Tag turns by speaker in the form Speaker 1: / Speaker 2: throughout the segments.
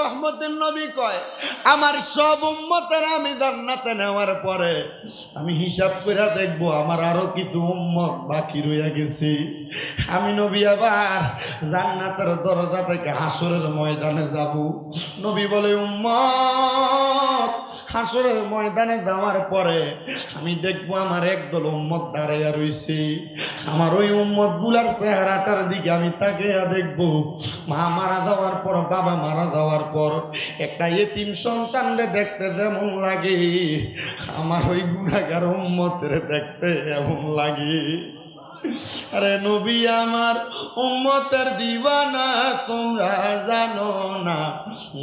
Speaker 1: রহমতের নবী কয় আমার সব উম্মতের আমি জান্নাতে নেওয়ার পরে আমি হিসাব করে দেখবো আমার আরো কিছু উম্মত বাকি রইয়া গেছে। আমি নবী আবার জান্নাতের দরজা থেকে হাসরের ময়দানে যাব। নবী বলে উম্মত হাসরের ময়দানে যাওয়ার পরে আমি দেখবো আমার একদল উম্মত দাঁড়াইয়া রইছে। আমার ওই উম্মত গুলার চেহারাটার দিকে আমি তাকিয়া দেখবো। মা মারা যাওয়ার পর, বাবা মারা যাওয়ার পর একটা এতিম সন্তানরে দেখতে যেমন লাগে আমার ওই গুনাহগার উম্মতের দেখতে এমন লাগে। আরে নবী আমার উম্মতের দিওয়ানা তোমরা জানো না,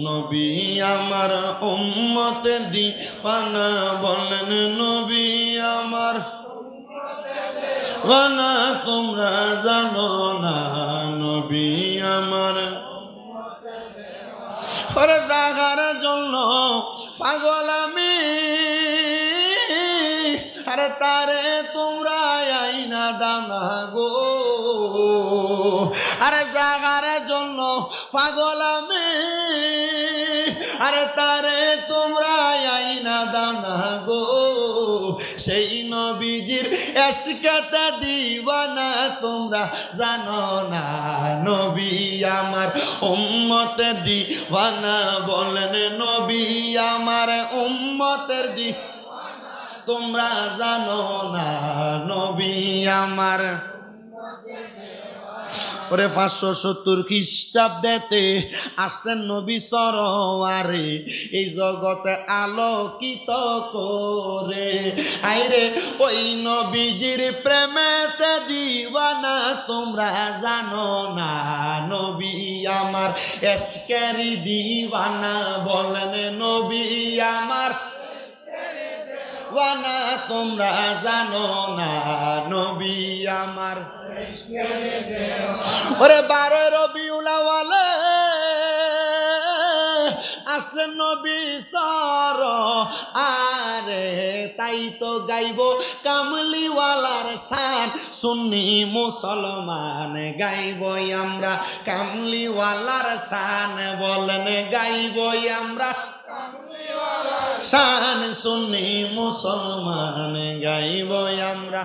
Speaker 1: নবী আমার উম্মতের দিওয়ানা বলেন নবী আমার গানা তোমরা জানো না, নবী আমার ওরে জাগার জন্য পাগল আমি, আরে তারে তোমরা আইনা দানা গো, আরে জাগার জন্য পাগল আমি, আরে তারে তোমরা আইনা দানা গো। সেই নবীজির এসকাতা দিওয়ানা তোমরা জানো না, নবী আমার উম্মতের দিওয়ানা বলেন নবী আমার উম্মতের দিওয়ানা তোমরা জানো না, নবী আমার। ওরে 570 খ্রিস্টাব্দেতে আসলেন নবী সরোয়ারে এই জগতে আলোকিত করে। আইরে ওই নবীজির প্রেমেতে দিওয়ানা তোমরা জানো না, নবী আমার এশকেরি দিওয়ানা বলেন নবী আমার ওয়ানা তোমরা জানো না, নবী আমার। ওরে 12 রবিউল আউয়াল আসলেন নবী সরোয়ারে, তাই তো গাইব কামলিওয়ালার শান, সুন্নি মুসলমান গাইব আমরা কামলিওয়ালার শান বলেন গাইব আমরা শান, সুন্নি মুসলমান গাইব আমরা।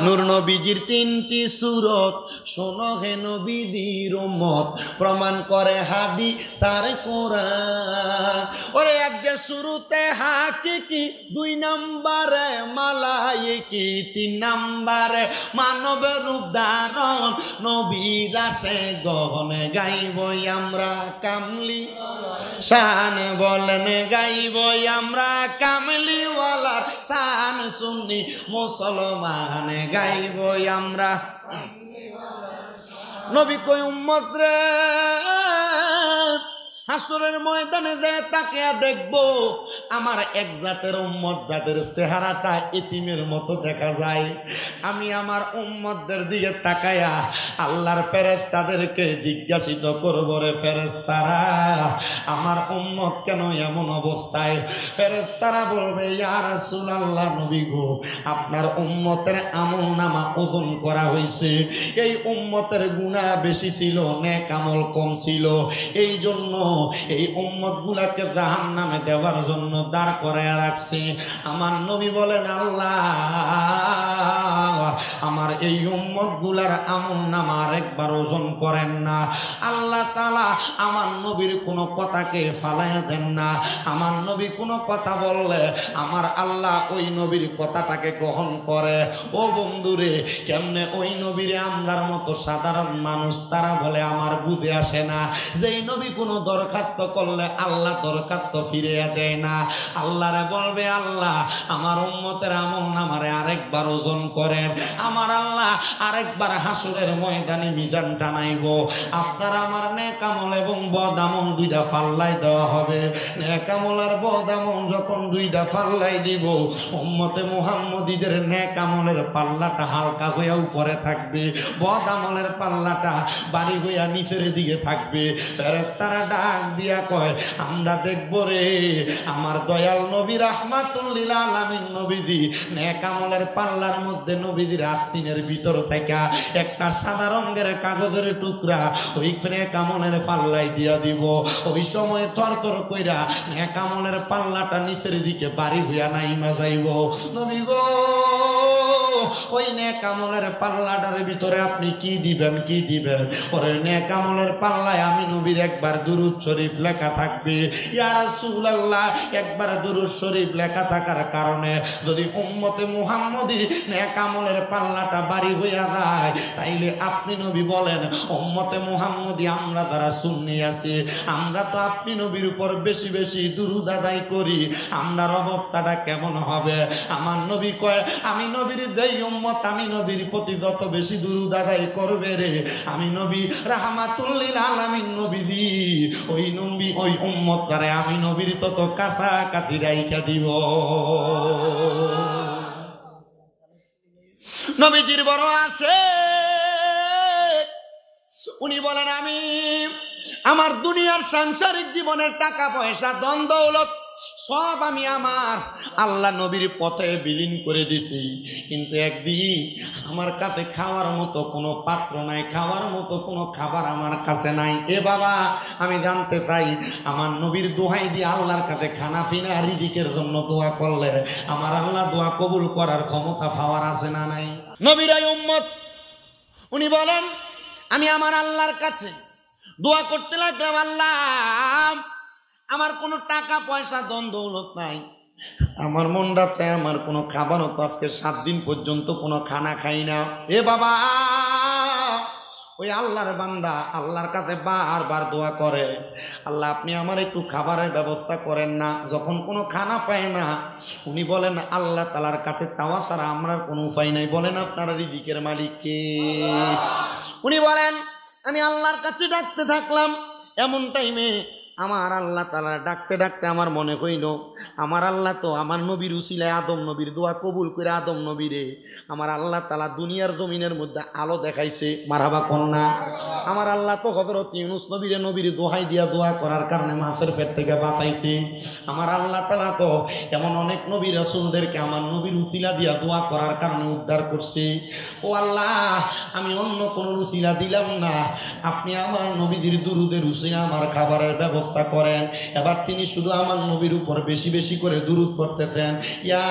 Speaker 1: নূর নবীজির 3টি সূরত শোনো হে নবীজির উম্মত, প্রমাণ করে হাদিস আর কোরআন। ওরে এক যে শুরুতে হাকিকি, 2 নম্বরে মালায়েকি, 3 নম্বরে মানব রূপ ধারণ নবীর আসে গহনে গাইব আমরা কামলি শান বলেন গাইব আমরা কামলিওয়ালার শান, সুন্নি মুসলমান গাইব আমরা। নবী কই উম্মত রে হাসরের ময়দানে যে তাকিয়া দেখবো আমার এক জাতের উম্মত যাদের চেহারাটা এতিমের মতো দেখা যায়। আমি আমার উম্মতদের দিকে তাকায়া আল্লাহর ফেরেশতাদেরকে জিজ্ঞাসিত করব, রে ফেরেশতারা আমার উম্মত কেন এমন অবস্থায়? ফেরেশতারা বলবে ইয়া রাসূলুল্লাহ নবী গো আপনার উম্মতের আমলনামা ওজন করা হয়েছে, এই উম্মতের গুনাহ বেশি ছিল নেক আমল কম ছিল, এই জন্য এই উম্মত গুলাকে জাহান্নামে দেওয়ার জন্য দাঁড় করায় রাখছে। আমার নবী বলেন আল্লাহ আমার এই উম্মত গুলার আমলনামা আরেকবার ওজন করেন না। আল্লাহ তাআলা আমার নবীর কোনো কথাকে ফালাইয়া দেন না। আমার নবী কোনো কথা বললে আমার আল্লাহ ওই নবীর কথাটাকে গ্রহণ করে। ও বন্ধুরে কেমনে ওই নবীরে আমরার মতো সাধারণ মানুষ তারা বলে আমার বুঝে আসে না, যেই নবী কোনো দরখাস্ত করলে আল্লাহ দরখাস্ত ফিরিয়ে দেয় না। আল্লাহরে বলবে আল্লাহ আমার উম্মতের আমলনামারে আরেকবার ওজন করেন। আমার আল্লাহ আরেকবার হাসরের ময়দানে মিজান টানাইব। আপনার আমার নেক আমল এবং বদ আমল 2টা ফাল্লাই দেওয়া হবে। নেক আমল আর বদ আমল যখন 2টা ফাল্লাই দিব উম্মতে মুহাম্মদীদের নেক আমলের পাল্লাটা হালকা হয়ে উপরে থাকবে, বদ আমলের পাল্লাটা বাড়ি হইয়া নিচের দিকে থাকবে। ফেরেশতারা ডাক ডাক দিয়া কয়, আমরা দেখবো রে আমার দয়াল নবী রাহমাতুল লিল আলামিন নবীজি নেক আমলের পাল্লার মধ্যে নবীজির আস্তিনের ভিতর থেকে একটা সাদা রঙের কাগজের টুকরা ওই নেক আমলের পাল্লাই দিয়া দিব। ওই সময় থরথর কইরা নেক আমলের পাল্লাটা নিচের দিকে বাড়ি হইয়া নাইমা যাইব। নবী গো ওই নেক আমলের পাল্লাটার ভিতরে আপনি কি দিবেন, কি দিবেন? ওরে নেক আমলের পাল্লায় আমি নবীর একবার দুরূদ শরীফ লেখা থাকবে। ইয়া রাসূলুল্লাহ, একবার দুরূদ শরীফ লেখা থাকার কারণে যদি উম্মতে মুহাম্মদী নেক আমলের পাল্লাটা বাড়ি হইয়া যায়, তাইলে আপনি নবী বলেন উম্মতে মুহাম্মদী আমরা যারা সুন্নি আছি, আমরা তো আপনি নবীর উপর বেশি বেশি দুরূদ আদায় করি, আমরার অবস্থাটা কেমন হবে? আমার নবী কয়, আমি নবীর যেই উম্মত আমি নবীর প্রতি যত বেশি দুরূদ আদায় করবে রে, আমি নবী রাহমাতুল লিল আলামিন নবীজি ওই নবী ওই উম্মতটারে আমি নবীর তত কাছাকাছি রাইখা দিব। নবীজির বড় আছে, উনি বলেন আমি আমার দুনিয়ার সাংসারিক জীবনের টাকা পয়সা ধন দৌলত সব আমি আমার আল্লাহ নবীর পথে বিলীন করে দিছি, কিন্তু একদিন আমার কাছে খাওয়ার মতো কোনো পাত্র নাই, খাওয়ার মতো কোনো খাবার আমার কাছে নাই। এ বাবা, আমি জানতে চাই আমার নবীর দোহাই দিয়ে আল্লাহর কাছে খানা পিনা রিজিকের জন্য দোয়া করলে আমার আল্লাহ দোয়া কবুল করার ক্ষমতা পাওয়ার আছে না নাই? নবীর এই উম্মত উনি বলেন আমি আমার আল্লাহর কাছে দোয়া করতে লাগলাম, আল্লাহ আমার কোনো টাকা পয়সা ধন দৌলত নাই, আমার মনটা চায় আমার কোনো খাবারও তো আজকে 7 দিন পর্যন্ত কোনো খানা খাই না। এ বাবা, ওই আল্লাহর বান্দা আল্লাহর কাছে বারবার দোয়া করে, আল্লাহ আপনি আমার একটু খাবারের ব্যবস্থা করেন না। যখন কোনো খানা পায় না, উনি বলেন আল্লাহ তাআলার কাছে চাওয়া ছাড়া আমার কোনো উপায় নাই। বলেন আপনারা রিজিকের মালিক কে? উনি বলেন আমি আল্লাহর কাছে ডাকতে থাকলাম, এমন টাইমে আমার আল্লাহ তাআলা ডাকতে ডাকতে আমার মনে হইল আমার আল্লাহ তো আমার নবীর উসিলায় আদম নবীর দোয়া কবুল করে আদম নবীরে আমার আল্লাহ তাআলা দুনিয়ার জমিনের মধ্যে আলো দেখাইছে। মারহাবা কন্যা, আমার আল্লাহ তো হযরত ইউনূস নবীরে নবীর দোহাই দিয়া দোয়া করার কারণে মাছের পেট থেকে বাঁচাইছে। আমার আল্লাহ তাআলা তো এমন অনেক নবী রাসূলদেরকে আমার নবীর উসিলা দিয়া দোয়া করার কারণে উদ্ধার করছে। ও আল্লাহ, আমি অন্য কোনো উসিলা দিলাম না, আপনি আমার নবীজির দুরূদের উসিলা আমার খাবারের ব্যবস্থা করেন। এবার তিনি শুধু আমার নবীর উপর বেশি বেশি করে দুরূদ পড়তেছেন, ইয়া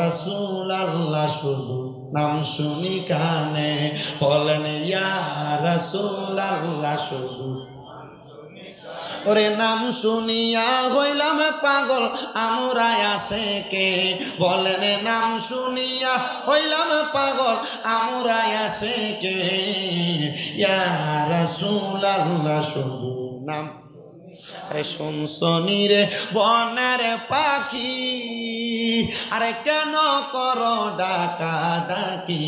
Speaker 1: রাসূলুল্লাহ শুধু নাম শুনি কানে বলেন ইয়া রাসূলুল্লাহ শুধু ওরে নাম শুনিয়া হইলাম পাগল আমরা আসে কে বলেন নাম শুনিয়া হইলাম পাগল আমরা আসে কে ইয়া রাসূলুল্লাহ শুধু নাম। আরে শুনছনি রে বনের পাখি, আরে কেন করো ডাকা ডাকি,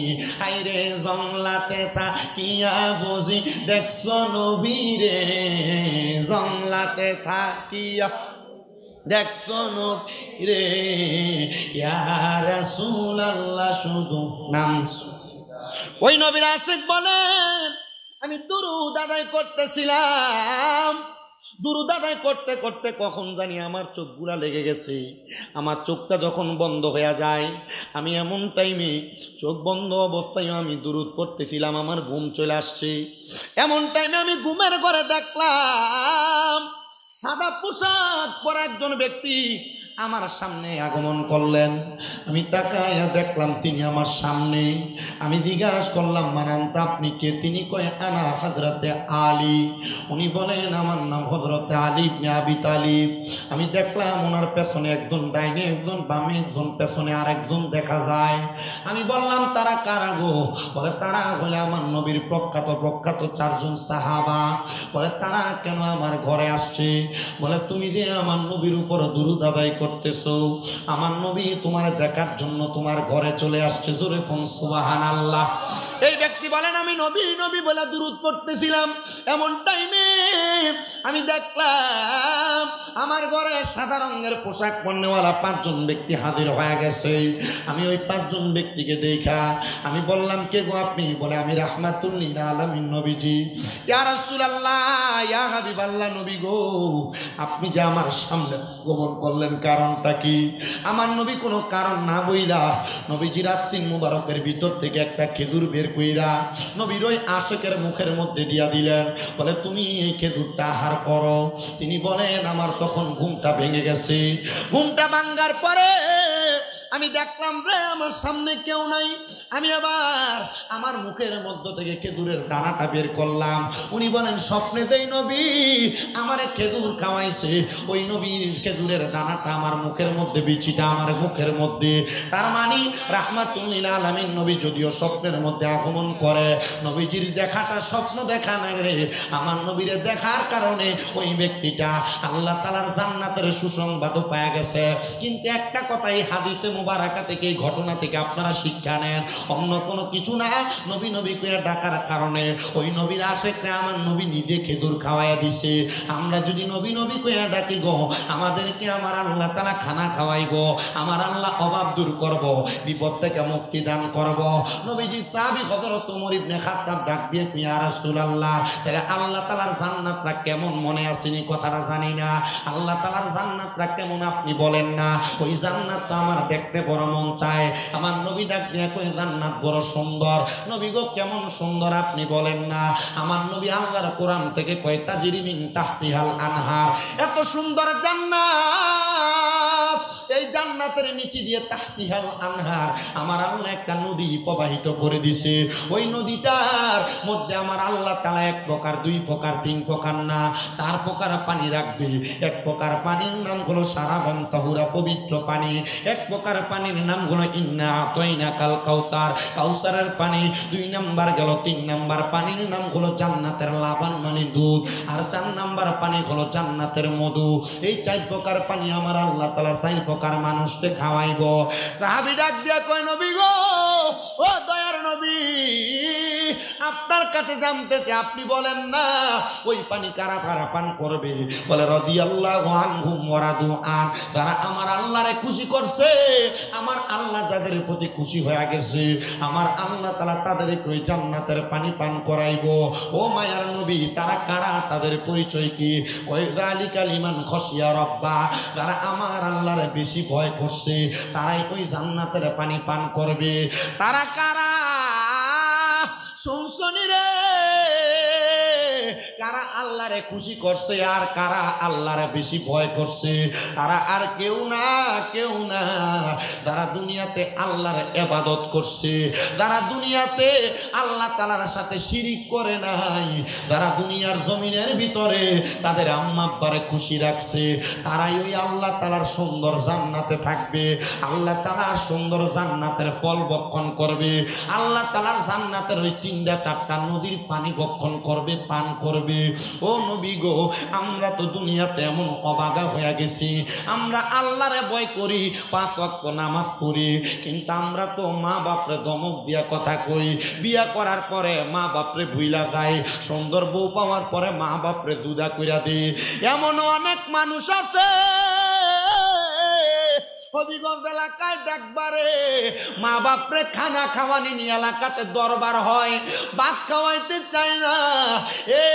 Speaker 1: আইরে জংলাতে থাকিয়া বুঝি দেখছো নবীরে, জংলাতে থাকিয়া দেখছো নবীরে ইয়া রাসূলুল্লাহ শুধু নাম। ওই নবীর আশিক বলেন আমি দুরূদ আদায় করতেছিলাম, দুরূদ আদায় করতে করতে কখন জানি আমার চোখগুলা লেগে গেছে। আমার চোখটা যখন বন্ধ হয়ে যায়, আমি এমন টাইমে চোখ বন্ধ অবস্থায় আমি দুরূদ পড়তেছিলাম, আমার ঘুম চলে আসছে। এমন টাইমে আমি ঘুমের ঘরে দেখলাম সাদা পোশাক পরা একজন ব্যক্তি আমার সামনে আগমন করলেন। আমি তাকায়া দেখলাম তিনি আমার সামনে। আমি জিজ্ঞাসা করলাম মানান্তা আপনি কে? তিনি কয় আনা হযরতে আলী। উনি বলেন আমার নাম হযরতে আলী ইবনে আবি তালিব। আমি দেখলাম ওনার পেছনে একজন ডাইনে একজন বামে একজন পেছনে আর একজন দেখা যায়। আমি বললাম তারা কারা গো? বলে তারা হলে আমার নবীর প্রখ্যাত 4 জন সাহাবা। বলে তারা কেন আমার ঘরে আসছে? বলে তুমি যে আমার নবীর উপর দুরূদ আদায় করতেছো, আমার নবী তোমার দেখার জন্য তোমার ঘরে চলে আসছে। জোরে কোন সুবহানাল্লাহ। এই ব্যক্তি বলেন আমি নবী নবী বলে দুরূদ পড়তেছিলাম, এমন টাইমে আমি দেখলাম আমার ঘরে সাদা রঙের পোশাক পরনেওয়ালা 5 জন ব্যক্তি হাজির হয়ে গেছে। আমি ওই 5 জন ব্যক্তিকে দেখা আমি বললাম, কে গো আপনি? বলে, আমি রাহমাতুল লিল আলামিন নবীজি। ইয়া রাসূলুল্লাহ, ইয়া হাবিবাল্লাহ, নবী গো, আপনি যে আমার সামনে গমন করলেন কারণটা কি? আমার নবী কোনো কারণ না বইলা নবীজির আস্তিন মুবারকের ভিতর থেকে একটা খেজুর বের কইরা নবীর ওই আশেকের মুখের মধ্যে দিয়া দিলেন। বলে, তুমি এই খেজুরটা আহার করো। তিনি বলেন, আমার তখন ঘুমটা ভেঙে গেছে। ঘুমটা ভাঙ্গার পরে আমি দেখলাম রে আমার সামনে কেউ নাই। আমি আবার আমার মুখের মধ্য থেকে খেজুরের দানাটা বের করলাম। উনি বলেন, স্বপ্নে দেই নবী আমারে খেজুর খাওয়াইছে। ওই নবীর খেজুরের দানাটা আমার মুখের মধ্যে, বিচিটা আমার মুখের মধ্যে। তার মানে রাহমাতুল লিল আলামিন নবী যদিও স্বপ্নের মধ্যে আগমন করে, নবীজির দেখাটা স্বপ্ন দেখা না রে। আমার নবীরে দেখার কারণে ওই ব্যক্তিটা আল্লাহ তাআলার জান্নাতের সুসংবাদও পাওয়া গেছে। কিন্তু একটা কথা এই হাদিসে মুবারাকা থেকে, এই ঘটনা থেকে আপনারা শিক্ষা নেন, অন্য কোনো কিছু না। নবী নবী কইয়া ডাকার কারণে ওই নবীর আশেকরে আমার নবী নিজে খেজুর খাওয়াইয়া দিছে। আমরা যদি নবী নবী কইয়া ডাকি গো, আমাদেরকে আমার আল্লাহ তাআলা খানা খাওয়াইব, আমার আল্লাহ অভাব দূর করব, বিপদ থেকে মুক্তি দান করব। নবীজি সাহাবী হযরত ওমর ইবনে খাত্তাব ডাক দিয়ে, ইয়া রাসূলুল্লাহ, তাহলে আল্লাহ তাআলার জান্নাতটা কেমন মনে আসেনি? কথাটা জানি না। আল্লাহ তাআলার জান্নাতটা কেমন আপনি বলেন না? ওই জান্নাত তো আমার দেখতে বড় মন চায়। আমার নবী ডাক দিয়ে কই, জান্নাত বড় সুন্দর। নবী গো, কেমন সুন্দর আপনি বলেন না? আমার নবী আল্লাহর কোরআন থেকে কয়, তাজরি মিন তাহতিহাল আনহার, এত সুন্দর জান্নাত, এই জান্নাতের নিচে দিয়ে তাহতিহাল আনহার, আমার আল্লাহ একটা নদী প্রবাহিত করে দিছে। ওই নদীটার মধ্যে আমার আল্লাহ তাআলা 1 প্রকার, 2 প্রকার, 3 প্রকার না 4 প্রকার পানি রাখবে। 1 প্রকার পানির নাম হলো সারাবান তাহুরা, পবিত্র পানি। 1 প্রকার পানির নাম হলো ইন্না আতাইনাকাল কাউসার, কাউসারের পানি। 2 নাম্বার গেল, 3 নাম্বার পানির নাম হলো জান্নাতের লাবান, মানে দুধ। আর 4 নাম্বার পানি হলো জান্নাতের মধু। এই 4 প্রকার পানি আমার আল্লাহ তাআলা 4 প্রকার মানুষকে খাওয়াইব। সাহাবী ডাক দিয়া কয়, নবী গো, ও দয়ার নবী, আপনার কাছে জানতে চাই, আপনি বলেন না ওই পানি কারা কারা পান করবে? বলে, রাদিয়াল্লাহু আনহুম ওয়া রাদু আন, যারা আমার আল্লাহরে খুশি করছে, আমার আল্লাহ যাদের প্রতি খুশি হয়ে গেছে, আমার আল্লাহ তাআলা তাদেরকে ওই জান্নাতের পানি পান করাইব। ও মায়ার নবী, তারা কারা? তাদের পরিচয় কি? কয়, যালিকা লিমান খাশিয়া রাব্বা, যারা আমার আল্লাহরে বেশি ভয় করছে, তারাই ওই জান্নাতের পানি পান করবে। তারা কারা? শুনছনি রে, কারা আল্লাহরে খুশি করছে আর কারা আল্লাহরে বেশি ভয় করছে? তারা আর কেউ না, কেউ না, যারা দুনিয়াতে আল্লাহর ইবাদত করছে, যারা দুনিয়াতে আল্লাহ তাআলার সাথে শিরিক করে নাই, যারা দুনিয়ার জমিনের ভিতরে তাদের আম্মা আব্বারে খুশি রাখছে, তারাই ওই আল্লাহ তাআলার সুন্দর জান্নাতে থাকবে। আল্লাহ তাআলার সুন্দর জান্নাতের ফল ভক্ষণ করবে। আল্লাহ তাআলার জান্নাতের ওই 3-4টা নদীর পানি ভক্ষণ করবে, পান করবে। ও নবী গো, আমরা তো দুনিয়াতে এমন অবাগা হয়ে গেছি, আমরা আল্লাহরে ভয় করি, 5 ওয়াক্ত নামাজ পড়ি, কিন্তু আমরা তো মা বাপরে ধমক দিয়া কথা কই। বিয়া করার পরে মা বাপরে ভুইলা যায়, সুন্দর বউ পাওয়ার পরে মা বাপরে জুদা কইরা দেই। এমন অনেক মানুষ আছে হবিগঞ্জ এলাকায় দেখবারে মা বাপরে খানা খাওয়ানি নিয়ে এলাকাতে দরবার হয়, ভাত খাওয়াইতে চায় না। এ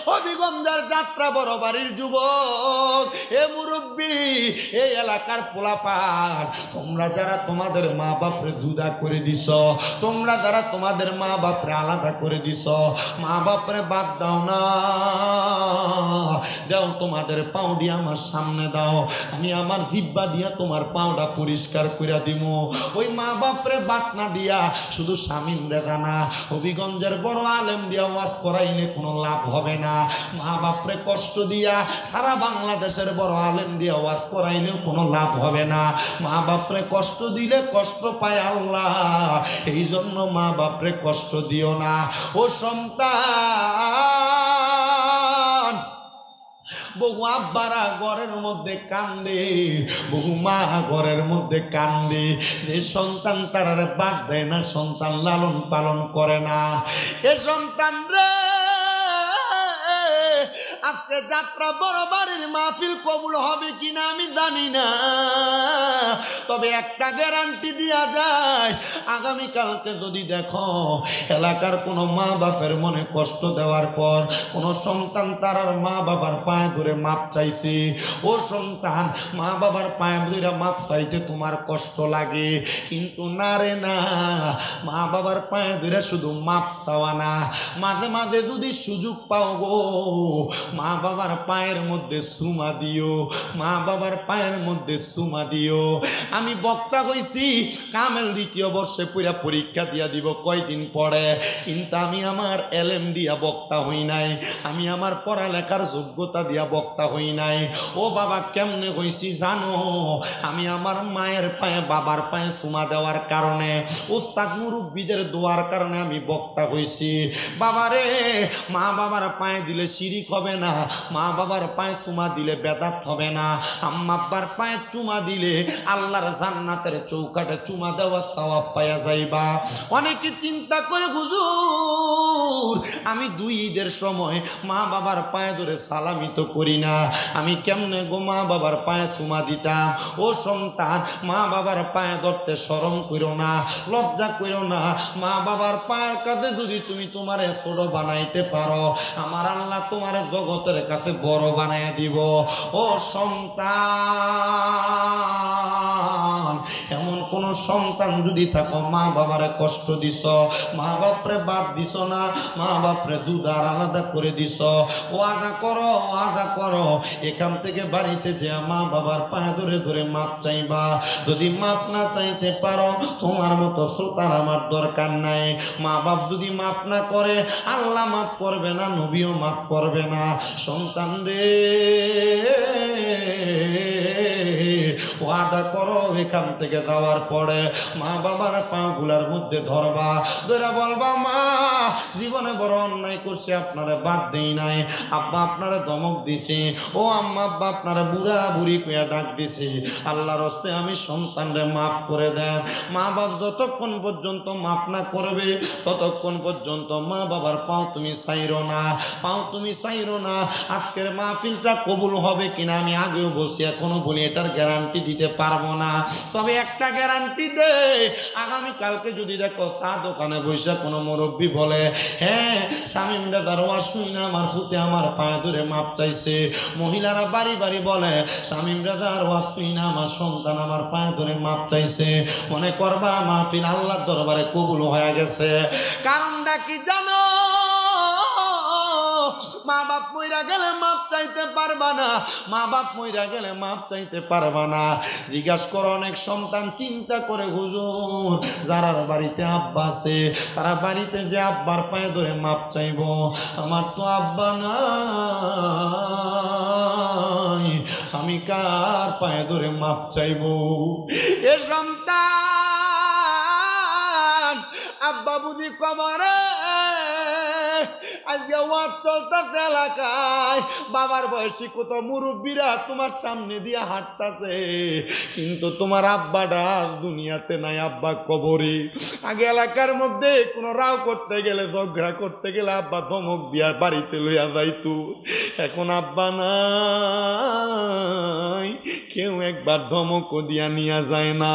Speaker 1: হবিগঞ্জের যাত্রা বড় বাড়ির যুবক, এ মুরব্বী, এই এলাকার পোলাপান, তোমরা যারা তোমাদের মা বাপরে জুদা করে দিছ, তোমরা যারা তোমাদের মা বাপরে আলাদা করে দিছ, মা বাপরে বাদ দাও না, দাও তোমাদের পাও দিয়ে আমার সামনে দাও, আমি আমার জিব্বা দিয়া তোমার পাওটা পরিষ্কার কইরা দিমু। ওই মা বাপরে বাত না দিয়া শুধু স্বামীন রেখা না, হবিগঞ্জের বড় আলেম দিয়া ওয়াজ করাইলে কোনো লাভ হবে না। মা বাপরে কষ্ট দিয়া সারা বাংলাদেশের বড় আলেম দিয়া ওয়াজ করাইলেও কোনো লাভ হবে না। মা বাপরে কষ্ট দিলে কষ্ট পায় আল্লাহ, এই জন্য মা বাপরে কষ্ট দিও না। ও সন্তান, বহু আব্বারা ঘরের মধ্যে কান্দে, বহু মা ঘরের মধ্যে কান্দে, যে সন্তান তারার বাদ দেয় না, সন্তান লালন পালন করে না। এ সন্তান রে, আজকে যাত্রা বড় বাড়ির মাহফিল কবুল হবে কিনা আমি জানি না, তবে একটা গ্যারান্টি দেয়া যায়, আগামীকালকে যদি দেখো এলাকার কোনো মা বাপের মনে কষ্ট দেওয়ার পর কোনো সন্তান তার মা বাবার পায়ে ধরে মাপ চাইছে, ও সন্তান মা বাবার পায়ে ধরে মাপ চাইতে তোমার কষ্ট লাগে, কিন্তু না রে না, মা বাবার পায়ে ধরে শুধু মাপ চাওয়া না, মাঝে মাঝে যদি সুযোগ পাও গো মা বাবার পায়ের মধ্যে চুমা দিও, মা বাবার পায়ের মধ্যে চুমা দিও। আমি বক্তা হইছি কামেল দ্বিতীয় বর্ষে পুরা পরীক্ষা দিয়া দিব কয়দিন পরে, কিন্তু আমি আমার এলএম দিয়া বক্তা হই নাই, আমি আমার পড়ালেখার যোগ্যতা দিয়া বক্তা হই নাই। ও বাবা কেমনে হইছি জানো, আমি আমার মায়ের পায়ে বাবার পায়ে চুমা দেওয়ার কারণে, উস্তাদ মুরব্বীদের দোয়ার কারণে আমি বক্তা হইছি। বাবারে মা বাবার পায়ে দিলে শিরিক হবে না, মা বাবার পায়ে চুমা দিলে বেদাত হবে না, আম্মা আব্বার পায়ে চুমা দিলে আল্লাহর জান্নাতের চৌকাটে চুমা দেওয়া সওয়াব পাওয়া যাইবা। অনেকে চিন্তা করে হুজুর আমি দুই ঈদের সময় মা বাবার পায়ে ধরে সালামি তো করি না, আমি কেমনে গো মা বাবার পায়ে চুমা দিতাম। ও সন্তান মা বাবার পায়ে ধরতে শরম করো না, লজ্জা করো না, মা বাবার পায়ের কাছে যদি তুমি তোমার ছোট বানাইতে পারো আমার আল্লাহ তোমার জগতের কাছে বড় বানাই দিব। ও সন্তান এমন কোন সন্তান যদি থাকো মা বাবারে কষ্ট দিছ, মা বাপরে বাদ দিছ না, মা বাপরে জুদার আলাদা করে দিছ, ওয়াদা করো ওয়াদা করো এখান থেকে বাড়িতে যে মা বাবার পায়ে ধরে ধরে মাপ চাইবা। যদি মাপ না চাইতে পারো তোমার মতো শ্রোতার আমার দরকার নাই। মা বাপ যদি মাপ না করে আল্লাহ মাপ করবে না, নবীও মাপ করবে না। সন্তান রে ওয়াদা করো এখান থেকে যাওয়ার পরে মা বাবার পাগুলার মধ্যে ধরবা, ধরে বলবা মা জীবনে বড় অন্যায় করছে আপনারা বাদ দেই নাই, আব্বা আপনারা ধমক দিছে, ও আম্মা আব্বা আপনারা বুড়া বুড়ি কইয়া ডাক দিছে, আল্লাহর হস্তে আমি সন্তানরে মাফ করে দেন। মা বাপ যতক্ষণ পর্যন্ত মাফ না করবে ততক্ষণ পর্যন্ত মা বাবার পাও তুমি চাইরো না, পাও তুমি চাইরো না। আজকের মাহফিলটা কবুল হবে কিনা আমি আগেও বলছি এখনো বলি এটার গ্যারান্টি দিতে পারবো না, তবে একটা গ্যারান্টি দে, আগামীকালকে যদি দেখো চা দোকানে বসে কোনো মুরব্বী বলে হ্যাঁ শামীম দাদার ওয়াজ শুই না আমার ফুতে আমার পায়ে ধরে মাপ চাইছে, মহিলারা বাড়ি বাড়ি বলে শামীম দাদার ওয়াজ শুই না আমার সন্তান আমার পায়ে ধরে মাপ চাইছে, মনে করবা মাহফিল আল্লাহর দরবারে কবুল হয়ে গেছে। কারণটা কি জানো, মা বাপ মইরা গেলে মাপ চাইতে পারবা না, মা বাপ মইরা গেলে মাপ চাইতে পারবা না। জিজ্ঞাসা করো অনেক সন্তান চিন্তা করে হুজুর যারার বাড়িতে আব্বা আছে তারা বাড়িতে যে আব্বার পায়ে ধরে মাপ চাইব, আমার তো আব্বা নাই, আমি কার পায়ে ধরে মাপ চাইব? এ সন্তান আব্বা বুঝি কবরে, আজকে ওয়াজ চলতেছে এলাকায়, বাবার বয়সী কত মুরব্বীরা তোমার সামনে দিয়ে হাঁটতেছে, কিন্তু তোমার আব্বাটা আজ দুনিয়াতে নাই, আব্বা কবরে। আগে এলাকার মধ্যে কোনো রাও করতে গেলে ঝগড়া করতে গেলে আব্বা ধমক দিয়া বাড়িতে লইয়া যাইতো, এখন আব্বা নাই, কেউ একবার ধমকও দিয়া নিয়া যায় না।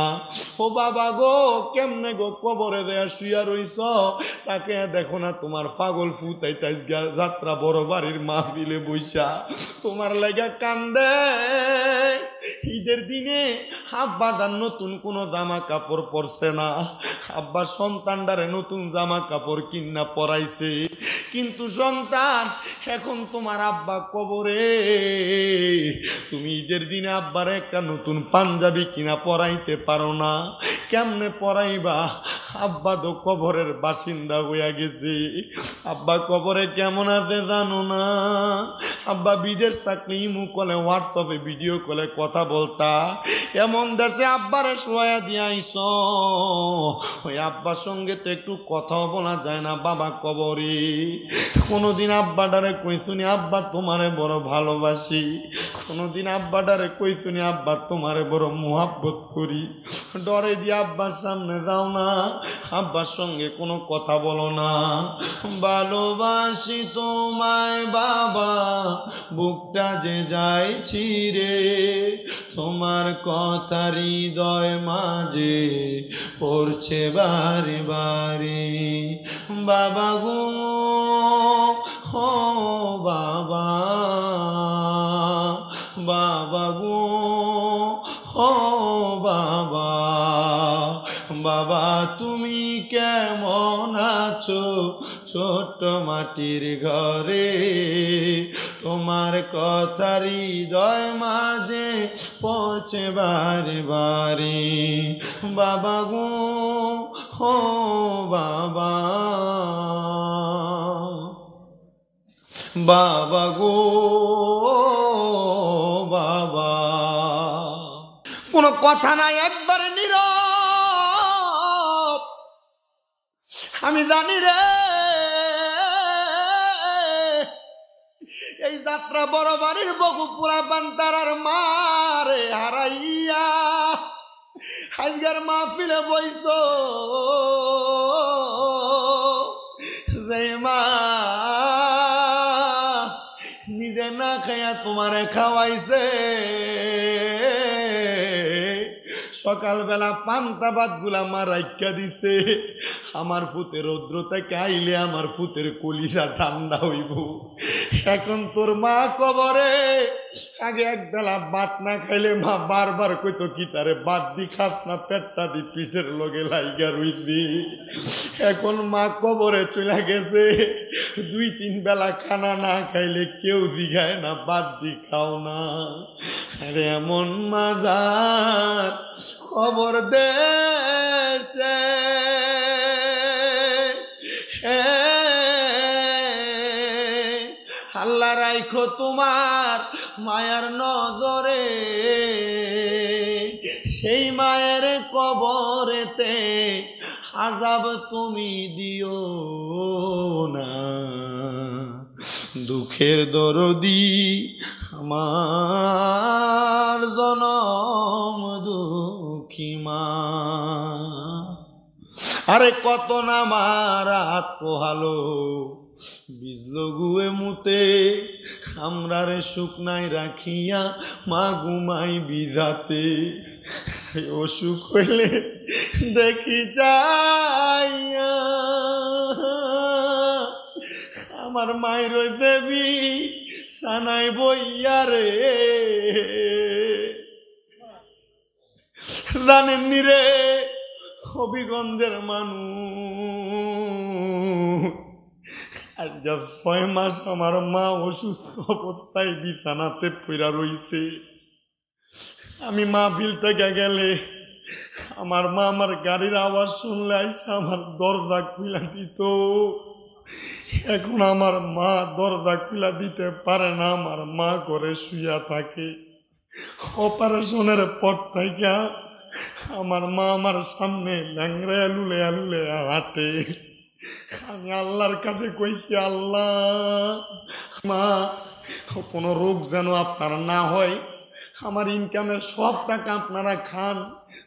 Speaker 1: ও বাবা গো কেমনে গো কবরে দেয়া শুয়া রইছ, তাকে দেখো না তোমার পাগল ফুতাই যাত্রা বড় বাড়ির মাহফিলে বইসা তোমার লাগা কান্দে। ঈদের দিনে আব্বা যার নতুন কোনো জামা কাপড় পরছে না, আব্বা সন্তানটারে নতুন জামা কাপড় কিনা পরাইছে, কিন্তু সন্তান এখন তোমার আব্বা কবরে, তুমি ঈদের দিনে আব্বার একটা নতুন পাঞ্জাবি কিনা পরাইতে পারো না, কেমনে পরাইবা? আব্বা তো কবরের বাসিন্দা হইয়া গেছে। আব্বা কবরে কেমন আছে জানো না, আব্বা বিদেশ থাকলে ইমু কলে হোয়াটসঅ্যাপে ভিডিও কলে কথা বলতা, এমন দেশে আব্বারে শোয়া দিয়ে আইস, ওই আব্বার সঙ্গে তো একটু কথাও বলা যায় না, বাবা কবরে। কোনোদিন আব্বাটারে কইসুনি আব্বা তোমারে বড় ভালোবাসি, কোনোদিন আব্বাটারে কইসুনি আব্বা তোমারে বড় মোহাব্বত করি, ডরে দিয়ে আব্বার সামনে যাও না, আব্বার সঙ্গে কোনো কথা বলো না। ভালোবাসি তোমায় বাবা, বুকটা যে যায় ছিঁড়ে, তোমার কথা হৃদয় মাঝে পড়ছে বারে বারে। বাবা গো ও বাবা, বাবা গো ও বাবা, বাবা তুমি কেমন আছো ছোট্ট মাটির ঘরে, তোমার কথা হৃদয় মাঝে পড়ছে বারে বারে। বাবা গো ও বাবা, বাবা গো বাবা। কোনো কথা নাই, একবারে নীরব। আমি জানি রে এই যাত্রা বড় বাড়ির বহু পুরা বান্তারার মারে হারাইয়া আজকের মাহফিলে বইছ, যে মা নিজে না খাইয়া তোমারে খাওয়াইছে, সকালবেলা পান্তা ভাত গুলা মা রাইখা দিছে। আমার ফুতের রৌদ্র থেকে আইলে আমার ফুতের কলিজা ঠান্ডা হইব। এখন তোর মা কবরে, আগে একবেলা ভাত না খাইলে মা বারবার কইতো কি তারে ভাত দি খাস না, পেটটা দি পিঠের লগে লাইগা রইছি। এখন মা কবরে চলে গেছে, 2-3 বেলা খানা না খাইলে কেউ জিগায় না ভাত দি খাও না। আরে এমন মাজার খবর দেশে আল্লাহ রাইখো তোমার মায়ার নজরে, সেই মায়ের কবরেতে আযাব তুমি দিও না। দুঃখের দরদি আমার জনম দুঃখী মা, আরে কত না মারাত পোহালো বিজলো গুয়ে মুতে, আমরা রে শুকনাই রাখিয়া মা ঘুমাই বিজাতে। অসুখ হইলে দেখি যাইয়া আমার মায়ের দেবী সানাই বইয়া রে। জানেননি রে হবিগঞ্জের মানুষ, আজ 6 মাস আমার মা অসুস্থ অবস্থায় বিছানাতে পড়া রইছে। আমি মাহফিল থেকে গেলে আমার মা আমার গাড়ির আওয়াজ শুনলে আইসা আমার দরজা খুলে দিত। এখন আমার মা দরজা খুলে দিতে পারে না, আমার মা ঘরে শুইয়া থাকে। অপারেশনের পর থেকে আমার মা আমার সামনে ল্যাংড়া লুলে লুলে হাঁটে। আমি আল্লাহর কাছে কইছি, আল্লাহ মা কোনো রোগ যেন আপনার না হয়, আমার ইনকামের সব টাকা আপনারা খান,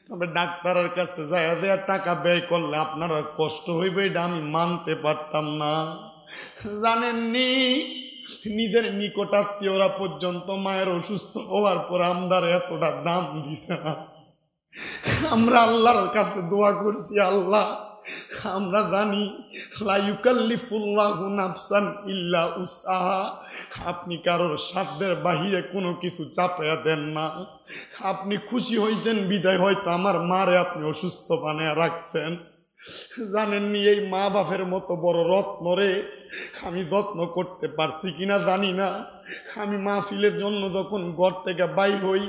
Speaker 1: তবে ডাক্তারের কাছে যায় টাকা ব্যয় করলে আপনারা কষ্ট হইবে, এটা আমি মানতে পারতাম না। জানেননি নিজের নিকটাত্মীয়রা পর্যন্ত মায়ের অসুস্থ হওয়ার পর আমদার এতটা দাম দিছে না। আমরা আল্লাহর কাছে দোয়া করছি, আল্লাহ আমরা জানি লা ইউকাল্লিফুল্লাহু নাফসান ইল্লা উসআহা, আপনি কারোর সাধ্যের বাহিরে কোনো কিছু চাপাইয়া দেন না। আপনি খুশি হইছেন বিদায় হয়তো আমার মারে আপনি অসুস্থ বানায় রাখছেন। জানেননি এই মা বাপের মতো বড় রত্ন রে আমি যত্ন করতে পারছি কিনা জানি না। আমি মাহফিলের জন্য যখন ঘর থেকে বাইর হই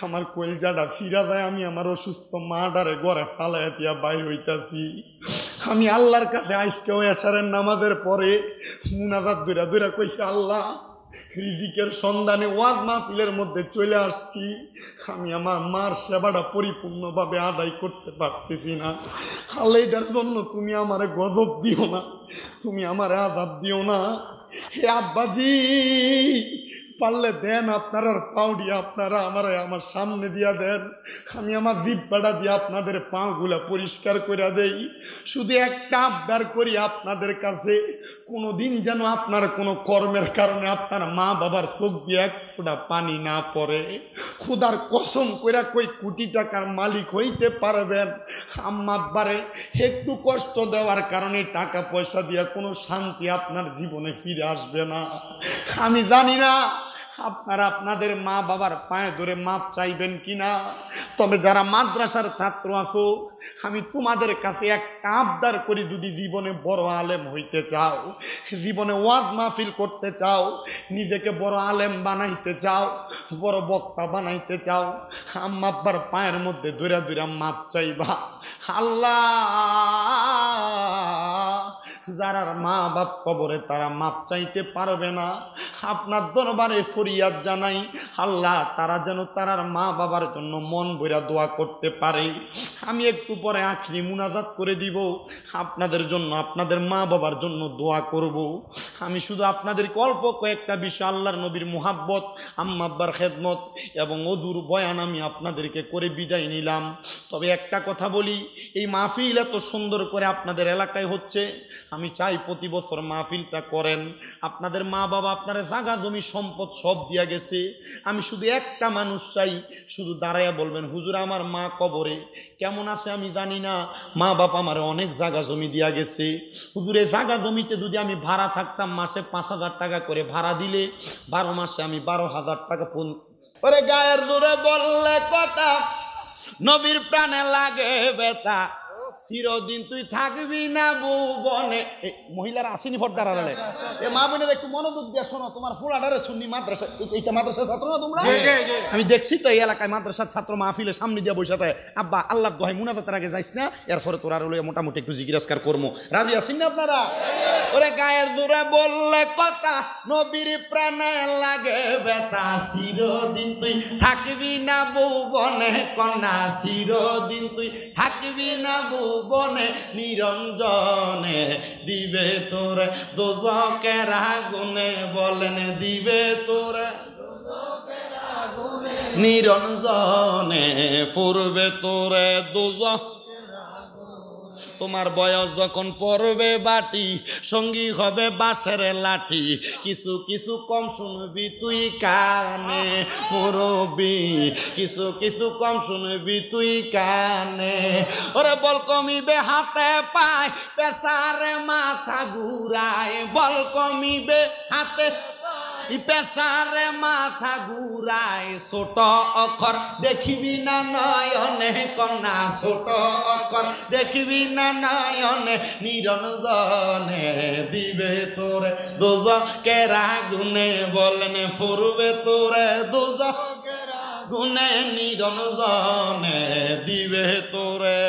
Speaker 1: আমার কলজাটা ফিরা যায়, আমি আমার অসুস্থ মাটারে ঘরে ফালাইয়া দিয়া বাইর হইতাছি। আমি আল্লাহর কাছে আজকেও এশারের নামাজের পরে মুনাজাত দইরা দইরা কইছি, আল্লাহ রিজিকের সন্ধানে ওয়াজ মাহফিলের মধ্যে চলে আসছি, আমি আমার মার সেবাটা পরিপূর্ণভাবে আদায় করতে পারতেছি না। আল্লাহ এটার জন্য তুমি আমারে গজব দিও না, তুমি আমারে আযাব দিও না। হে আব্বাজি পারলে দেন আপনার আর পাউডি আপনারা আমার সামনে দিয়া দেন, আমি আমার জিব্বাটা দিয়ে আপনাদের পাগুলা পরিষ্কার করে দেই। শুধু একটা আবদার করি আপনাদের কাছে, কোনোদিন যেন আপনার কোনো কর্মের কারণে আপনার মা বাবার চোখ দিয়ে এক ফোঁটা পানি না পড়ে। খুদার কসম কইরা কই কোটি টাকার মালিক হইতে পারবেন, আম্মা আব্বারে একটু কষ্ট দেওয়ার কারণে টাকা পয়সা দিয়ে কোনো শান্তি আপনার জীবনে ফিরে আসবে না। আমি জানি না আপনারা আপনাদের মা বাবার পায়ে ধরে মাপ চাইবেন কিনা, তবে যারা মাদ্রাসার ছাত্র আছো আমি তোমাদের কাছে একটা আবদার করি, যদি জীবনে বড় আলেম হইতে চাও, জীবনে ওয়াজ মাহফিল করতে চাও, নিজেকে বড় আলেম বানাইতে চাও, বড় বক্তা বানাইতে চাও, আম্মা আব্বার পায়ের মধ্যে ধরে ধরে মাপ চাইবা। আল্লাহ যারার মা বাপ কবরে তারা মাপ চাইতে পারবে না, আপনার দরবারে ফরিয়াদ জানাই আল্লাহ তারা যেন তারার মা বাবার জন্য মন ভরা দোয়া করতে পারে। আমি একটু পরে আখরি মুনাজাত করে দিব, আপনাদের জন্য আপনাদের মা বাবার জন্য দোয়া করব। আমি শুধু আপনাদেরকে অল্প কয়েকটা বিষয় আল্লাহর নবীর মুহাব্বত, আম্মা আব্বার খেদমত এবং ওযুর বয়ান আমি আপনাদেরকে করে বিদায় নিলাম। তবে একটা কথা বলি, এই মাহফিল এত সুন্দর করে আপনাদের এলাকায় হচ্ছে, আমি চাই প্রতি বছর মাহফিলটা করেন। আপনাদের মা বাবা আপনারা জায়গা জমি সম্পদ সব দিয়া গেছে, আমি শুধু একটা মানুষ চাই, শুধু দাঁড়াইয়া বলবেন হুজুর আমার মা কবরে কেমন আছে আমি জানি না, মা বাবা আমার অনেক জায়গা জমি দিয়া গেছে, হুজুর এই জায়গা জমিতে যদি আমি ভাড়া থাকতাম মাসে 5,000 টাকা করে ভাড়া দিলে 12 মাসে আমি 12,000 টাকা। ওরে গায়ের জোরে বললে কথা, নবীর প্রাণে লাগে বেতা, চিরদিন তুই থাকবি না ভুবনে। মহিলারা আসেনি ফর্দার আড়ালে, এ মা বোনের একটু মনোযোগ দিয়ে শোনো, তোমার ফুলাডারে সুন্নি মাদ্রাসা, এইটা মাদ্রাসার ছাত্র না তোমরা? আমি দেখছি তো এই এলাকায় মাদ্রাসার ছাত্র মাহফিলের সামনে দিয়ে বসে থাকে, আব্বা আল্লাহর দোহাই মুনাজাতের আগে যাইস না, এরপরে তোরা মোটামুটি একটু জিজ্ঞাসা করবো, রাজি আছেন না আপনারা? ওরে গায়ের জোরে বললে কথা, নবীর প্রাণে লাগে বেতা, চিরদিন তুই থাকবি না ভুবনে কন্যা, চিরদিন তুই থাকবি না ভুবনে, নিরঞ্জনে দিবে তোরে দোজকের আগুনে, বলেন দিবে তোরে নিরঞ্জনে, ফুরবে তোরে দোজক। তোমার বয়স যখন পড়বে বাটি, সঙ্গী হবে বাঁশের লাঠি, কিছু কিছু কম শুনবি তুই কানে মুরব্বি, কিছু কিছু কম শুনবি তুই কানে। ওরে বল কমিবে হাতে পায়, পেশারে মাথা ঘুরায়, বল কমিবে হাতে পেশারে মাথা ঘুরায়, ছোট অক্ষর দেখিবি না নয়নে কন্যা, ছোট অক্ষর দেখিবি না নয়নে, নিরঞ্জনে দিবে তোরে দোজকের আগুনে, বলেন ফুরবে তোরে দোজকের আগুনে, নিরঞ্জনে দিবে তোরে।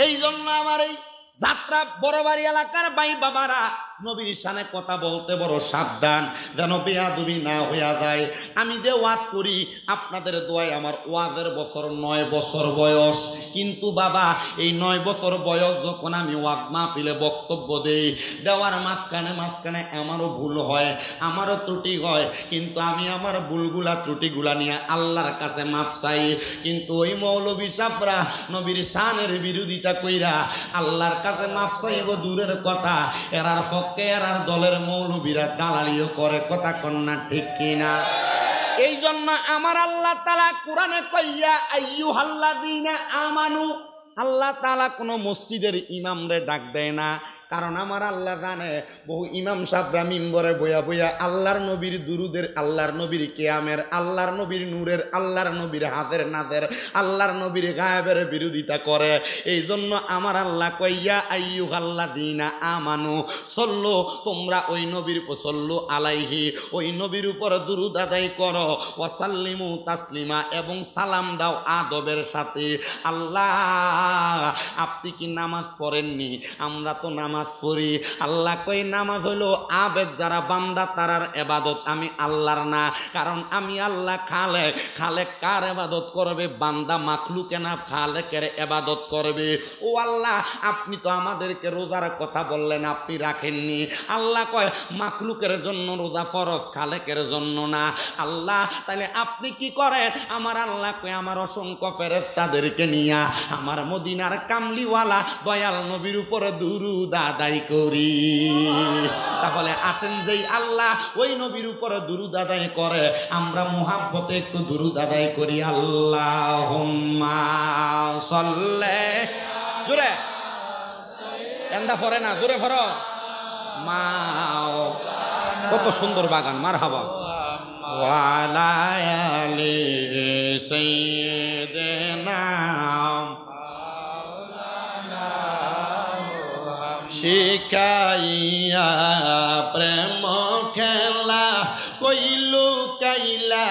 Speaker 1: এই জন্য আমার এই যাত্রা বড়বাড়ি এলাকার ভাই বাবারা, নবীর শানে কথা বলতে বড় সাবধান, যেন বেয়াদবি না হইয়া যায়। আমি যে ওয়াজ করি আপনাদের দোয়ায় আমার ওয়াজের বছর 9 বছর বয়স, কিন্তু বাবা এই 9 বছর বয়স যখন আমি ওয়াজ মাহফিলে বক্তব্য দেই, দেওয়ার মাঝখানে আমারও ভুল হয়, আমারও ত্রুটি হয়, কিন্তু আমি আমার ভুলগুলা ত্রুটিগুলা নিয়ে আল্লাহর কাছে মাফ চাই। কিন্তু ওই মৌলবী সাহেবরা নবীর শানের বিরোধিতা কইরা আল্লাহর কাছে মাফ চাইব দূরের কথা, এরার আর দলের মৌলবীরা দালালিও করে, কথা কন্যা ঠিক কিনা? এই জন্য আমার আল্লাহ তাআলা কোরআনে কইয়া আইয়ুহাল্লাযীনা আমানু, আল্লাহ তাআলা কোনো মসজিদের ইমামরে ডাক দেয় না, কারণ আমার আল্লাহ জানে বহু ইমাম সাহেবরা মিম্বরে বইয়া বইয়া আল্লাহর নবীর দুরুদের, আল্লাহর নবীর কিয়ামের, আল্লাহর নবীর নূরের, আল্লাহর নবীর হাজের নাজের, আল্লাহর নবীর গায়েবের বিরোধিতা করে। এই জন্য আমার আল্লাহ কইয়া আইয়ুহাল্লাযীনা আমানু সল্লু, তোমরা ওই নবীর উপর সল্লু আলাইহি, ওই নবীর উপর দুরুদ আদায় করো, ওয়াসাল্লিমু তাসলিমা, এবং সালাম দাও আদবের সাথে। আল্লাহ আপনি কি নামাজ পড়েননি? আমরা তো নামাজ নামাজ পড়ি। আল্লাহ কই নামাজ হইল আবেদ যারা বান্দা তারার ইবাদত, আমি আল্লাহর না। কারণ আমি আল্লাহ খালেক, খালেক কার ইবাদত করবে? বান্দা মাখলুকে না খালেকের ইবাদত করবে। ও আল্লাহ, আপনি তো আমাদেরকে রোজার কথা বললেন, আপনি রাখেননি। আল্লাহ কয় মাখলুকের জন্য রোজা ফরজ, খালেকের জন্য না। আল্লাহ তাহলে আপনি কি করেন? আমার আল্লাহ কয় আমার অসংখ্য ফেরেশতাদেরকে নিয়া আমার মদিনার কামলিওয়ালা দয়াল নবীর উপরে দুরূদ আদায় করি। তাহলে আসেন যেই আল্লাহ ওই নবীর উপরে দুরূদ আদায় করে, আমরা মুহাব্বতে একটু দুরূদ আদায় করি। আল্লাহুম্মা সাল্লি, জোরে এন্দা ফরে না, জোরে ফর মাও। কত সুন্দর বাগান, মারহাবা। ওয়ালা আলি সাইয়্যিদিনা শিখাইয়া প্রেম খেলা কইলু কাইলা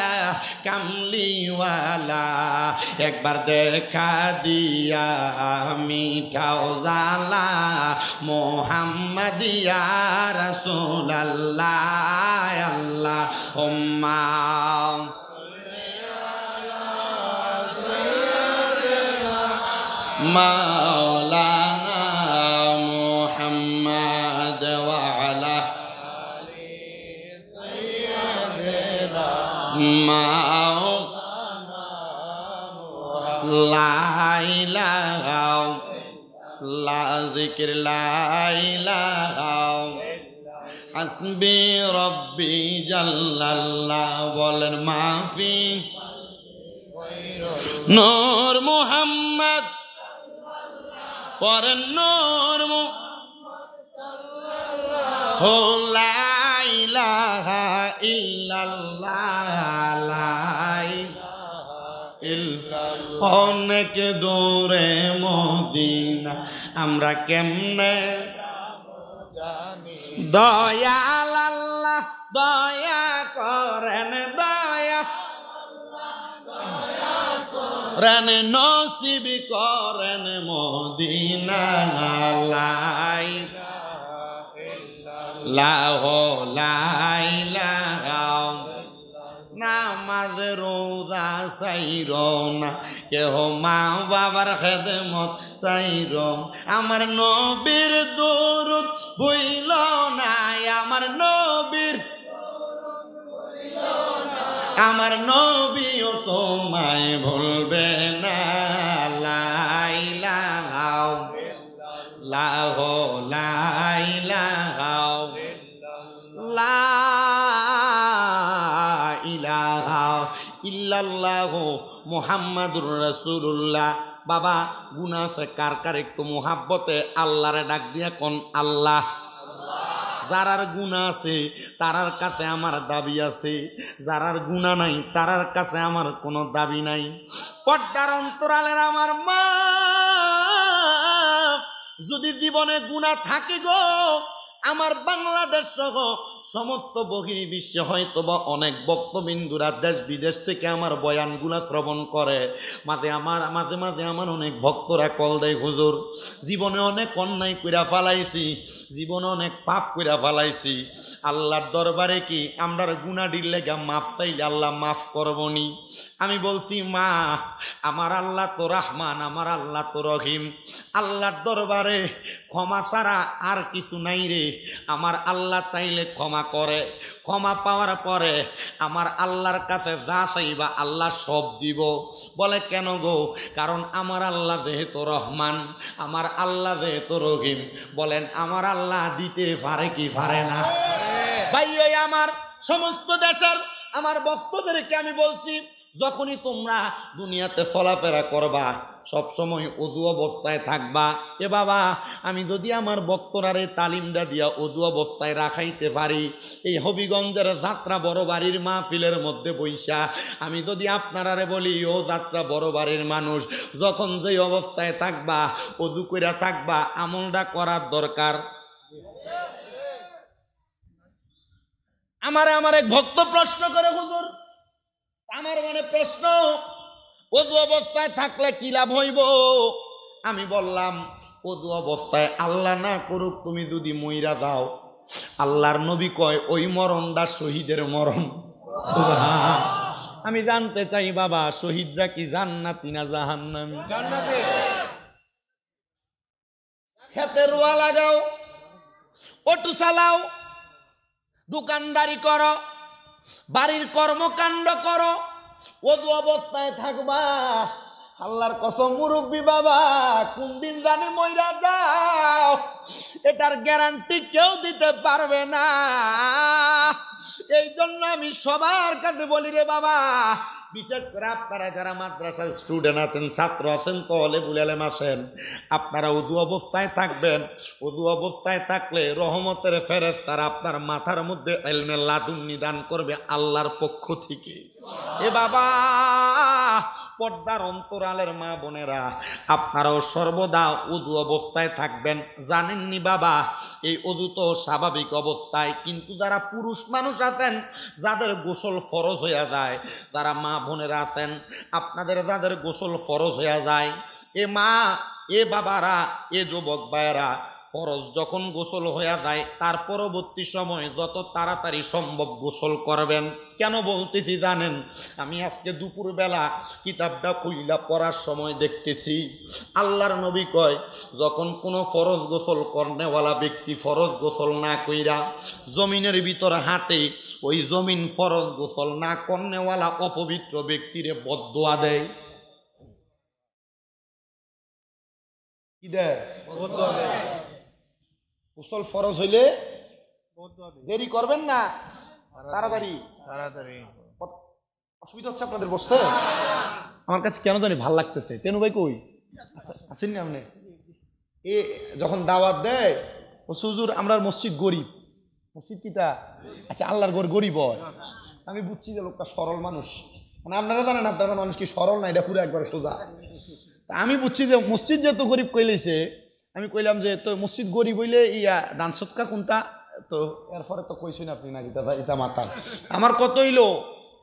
Speaker 1: কামলিওয়ালা, একবার দেখা দিয়া মিঠাও জালা মোহাম্মদিয়া রাসূলুল্লাহ। আল্লাহুম্মা মাওলানা মুহাম্মদ ওয়া আলা লা ইলাহা লা যিকর লা ইলাহা হাসবি রব্বি জাল্লাল্লাহ। বলেন মাফি নূর মুহাম্মদ, পরেন নূর লা ইলাহা ইল্লাল্লাহ। অনেক দূরে মদিনা আমরা কেমনে দয়াল আল্লাহ দয়া করেন, দয়া করেন নসিব করেন মদিনা। নামাজ রোজা চাইর না, কেহ মা বাবার খেদমত চাইর, আমার নবীর দরুদ ভুইল না, আমার নবীর, আমার নবীও তোমায় ভুলবে না। লা ইলাহা ইল্লাল্লাহু মুহাম্মাদুর রাসূলুল্লাহ। বাবা গুনাহ আছে কার কার একটু মুহাব্বতে আল্লাহরে ডাক দিয়া কোন আল্লাহ। যারার গুনাহ আছে তারার কাছে আমার দাবি আছে, যারার গুনাহ নাই তারার কাছে আমার কোনো দাবি নাই। পর্দার অন্তরালের আমার মা, যদি জীবনে গুনাহ থাকে গো, আমার বাংলাদেশ সহ সমস্ত বহির বিশ্বে হয়তো বা অনেক বক্তবিন্দুরা দেশ বিদেশ থেকে আমার বয়ানগুলা শ্রবণ করে। মাঝে মাঝে আমার অনেক ভক্তরা কল দেয়, হুজুর জীবনে অনেক অন্যায় কইরা ফালাইছি, জীবনে অনেক পাপ কইরা ফালাইছি, আল্লাহর দরবারে কি আমরার গুনাহর লেগা মাফ চাইলে আল্লাহ মাফ করবনি? আমি বলছি মা, আমার আল্লাহ তো রহমান, আমার আল্লাহ তো রহিম, আল্লাহর দরবারে ক্ষমা ছাড়া আর কিছু নাই রে। আমার আল্লাহ চাইলে ক্ষমা করে, ক্ষমা পাওয়ার পরে আমার আল্লাহর কাছে যা চাইবা আল্লাহ সব দিব। বলে কেন গো? কারণ আমার আল্লাহ যেহেতু রহমান, আমার আল্লাহ যেহেতু রহিম। বলেন আমার আল্লাহ দিতে পারে কি পারে না? ভাই ওই আমার সমস্ত দেশের আমার ভক্তদেরকে আমি বলছি, যখনই তোমরা দুনিয়াতে চলাফেরা করবা সবসময় অজু অবস্থায় থাকবা। এ বাবা, আমি যদি আমার ভক্তরারে তালিমটা দিয়া অজু অবস্থায় রাখাইতে পারি, এই হবিগঞ্জের যাত্রা বড় বাড়ির মাহফিলের মধ্যে বইসা আমি যদি আপনারারে বলি, ও যাত্রা বড় বাড়ির মানুষ, যখন যেই অবস্থায় থাকবা অজু কইরা থাকবা, আমলটা করার দরকার। আমার এক ভক্ত প্রশ্ন করে, হুজুর আমার মনে প্রশ্ন, অজু অবস্থায় থাকলে কি লাভ হইব? আমি বললাম ওযু অবস্থায় আল্লাহ না করুক তুমি যদি মইরা যাও, আল্লাহর নবী কয় ওই মরণটা শহীদের মরণ। সুবহান। আমি জানতে চাই বাবা, শহীদরা কি জান্নাতি না জাহান্নামী? জান্নাতি। খেতে রোয়া লাগাও, অটো চালাও, দোকানদারি করো, বাড়ির কর্মকাণ্ড করো, ওযু অবস্থায় থাকবা। আল্লাহর কসম মুরব্বী বাবা, কোন দিন জানি মইরা যাও এটার গ্যারান্টি কেউ দিতে পারবে না। এই জন্য আমি সবার কাছে বলি রে বাবা, বিশেষ করে আপনারা যারা মাদ্রাসার স্টুডেন্ট আছেন, ছাত্র আছেন, তলেবুল ইলম আছেন, আপনারা ওযু অবস্থায় থাকবেন। ওযু অবস্থায় থাকলে রহমতের ফেরেশতারা আপনার মাথার মধ্যে ইলমে লাদুন্নি দান করবে আল্লাহর পক্ষ থেকে। এ বাবা, পর্দার অন্তরালের মা বোনেরা, আপনারাও সর্বদা ওযু অবস্থায় থাকবেন। জানেননি বাবা, এই ওযু তো স্বাভাবিক অবস্থায়, কিন্তু যারা পুরুষ মানুষ আছেন, যাদের গোসল ফরজ হইয়া যায়, যারা মা বোনেরা আছেন আপনাদের, যাদের গোসল ফরজ হইয়া যায়, এ মা, এ বাবারা, এ যুবক ভাইয়েরা, ফরজ যখন গোসল হইয়া যায় তার পরবর্তী সময় যত তাড়াতাড়ি সম্ভব গোসল করবেন। কেন বলতেছি জানেন? আমি আজকে দুপুরবেলা কিতাবটা খুইলা পড়ার সময় দেখতেছি আল্লাহর নবী কয়, যখন কোনো ফরজ গোসল করনেওয়ালা ব্যক্তি ফরজ গোসল না কইরা জমিনের ভিতর হাঁটে, ওই জমিন ফরজ গোসল না করনেওয়ালা অপবিত্র ব্যক্তিরে বদদোয়া দেয়। কি দেয়? বদদোয়া দেয়। গোসল ফরজ হইলে দেরি করবেন না, তাড়াতাড়ি তাড়াতাড়ি। অসুবিধা হচ্ছে আপনাদের বসতে? আমার কাছে কেন জানি ভাল লাগতেছে। তেনু ভাই কই আসেননি আপনি? এ যখন দাওয়াত দেয়, ও হুজুর আমরা মসজিদ গরিব, মসজিদ কিটা? আচ্ছা, আল্লাহর ঘর গরিব হয়। আমি বুঝছি যে লোকটা সরল মানুষ, মানে আপনারা জানেন আপনারা মানুষ কি সরল না, এটা পুরো একবারে সোজা। আমি বুঝছি যে মসজিদ যেহেতু গরিব কইলেছে, আমি কইলাম যে তো মসজিদ গরিব হইলে ইয়া দান সৎকা কোনটা? তো এরপরে তো কইছেন আপনি না ইতা মাতা। আমার কত হইলো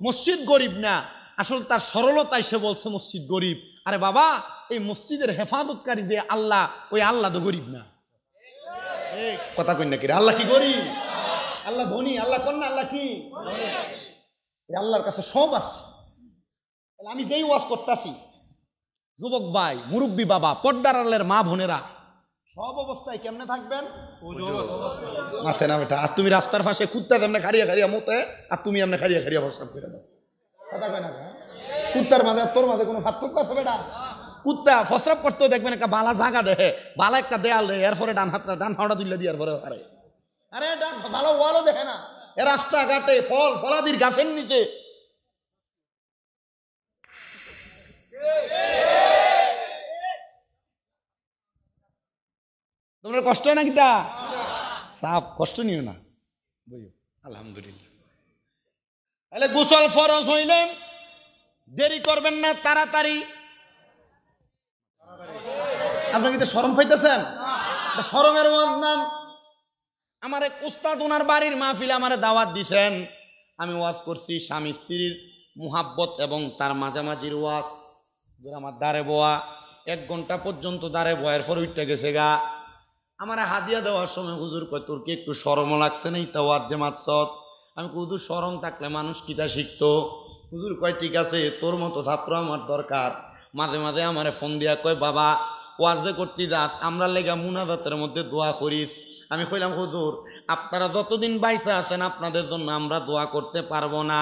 Speaker 1: মসজিদ গরিব না, আসলে তার সরলতায় সে বলছে মসজিদ গরিব। আরে বাবা, এই মসজিদের হেফাজতকারী যে আল্লাহ, ওই আল্লাহ তো গরিব না। কথা কই না কি? আল্লাহ কি গরিব? আল্লাহ ধনী। আল্লাহ কোন না? আল্লাহ কি? আল্লাহর কাছে সব আছে। আমি যেই ওয়াজ করতেছি, যুবক ভাই, মুরব্বী বাবা, পর্দার আলের মা বোনেরা, সব অবস্থায় কেমনে থাকবেন? মাথে না বেটা। আর তুমি রাস্তার পাশে কুত্তা তেমনি খারিয়া খারিয়া মতে, আর তুমি এমনি খারিয়া খারিয়া প্রস্তাব করে দাও। কথা কয় না? কুত্তার মাঝে তোর মাঝে কোনো পার্থক্য আছে বেটা? কুত্তা ফসরাপ করতেও দেখবেন একটা বালা জায়গা দেহে, বালা একটা দেয়াল দেয়, এরপরে ডান হাতটা ডান হাওড়া তুলে দিয়ে এরপরে আরে আরে ভালো ওয়ালও দেখে না। এ রাস্তাঘাটে ফল ফলাদির গাছের নিচে তোমরা কষ্ট হয় না কিতা? সাপ কষ্ট নিও না, বুঝো। আলহামদুলিল্লাহ। তাহলে গোসল ফরজ হইলে দেরি করবেন না, তাড়াতাড়ি। আপনি কিন্তু শরম পাইতেছেন? শরমের ওয়াজ নাম। আমার এক উস্তাদ ওনার বাড়ির মাহফিলে আমার দাওয়াত দিছেন, আমি ওয়াজ করছি স্বামী স্ত্রীর মুহাব্বত এবং তার মাঝামাঝির ওয়াজ। আমার দাঁড়ে বোয়া 1 ঘন্টা পর্যন্ত দাঁড়ে বয়ের পর উঠতে গেছে গা। আমার হাদিয়া দেওয়ার সময় হুজুর কয়, তোর কি একটু শরম লাগছে না? ইতা ওয়াজ যে মাতসত। আমি হুজুর শরম থাকলে মানুষ কিতা শিখতো? হুজুর কয়, ঠিক আছে, তোর মতো ছাত্র আমার দরকার। মাঝে মাঝে আমারে ফোন দিয়া কয়, বাবা ওয়াজে করতে যাস, আমরা লেগা মুনাজাতের মধ্যে দোয়া করিস। আমি কইলাম, হুজুর আপনারা যতদিন বাইসা আছেন আপনাদের জন্য আমরা দোয়া করতে পারবো না।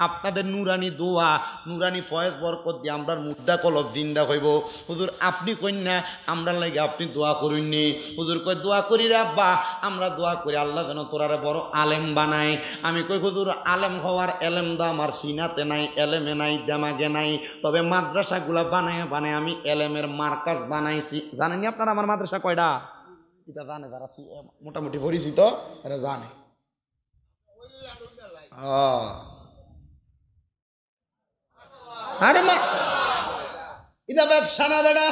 Speaker 1: আপনাদের নুরানি দোয়া, নুরানি ফয়েজ বরকত দিয়ে আমরা মুদ্দা কলব জিন্দা হইব। হুজুর আপনি কইন না আমরা লেগে আপনি দোয়া করিননি? হুজুর কই, দোয়া করি রে আব্বা, আমরা দোয়া করি আল্লাহ যেন তোরারে বড় আলেম বানায়। আমি কই, হুজুর আলেম হওয়ার এলেম দা আমার সিনাতে নাই, এলেমে নাই, দেমাগে নাই, তবে মাদ্রাসাগুলা বানায় বানায় আমি এলেমের মার্কাজ বানাইছি। জানেননি আপনারা আমার মাদ্রাসা কয়টা? এটা জানে যারা মোটামুটি পরিচিত, এরা জানে। আরে মা, এটা ব্যবসা না বেটা।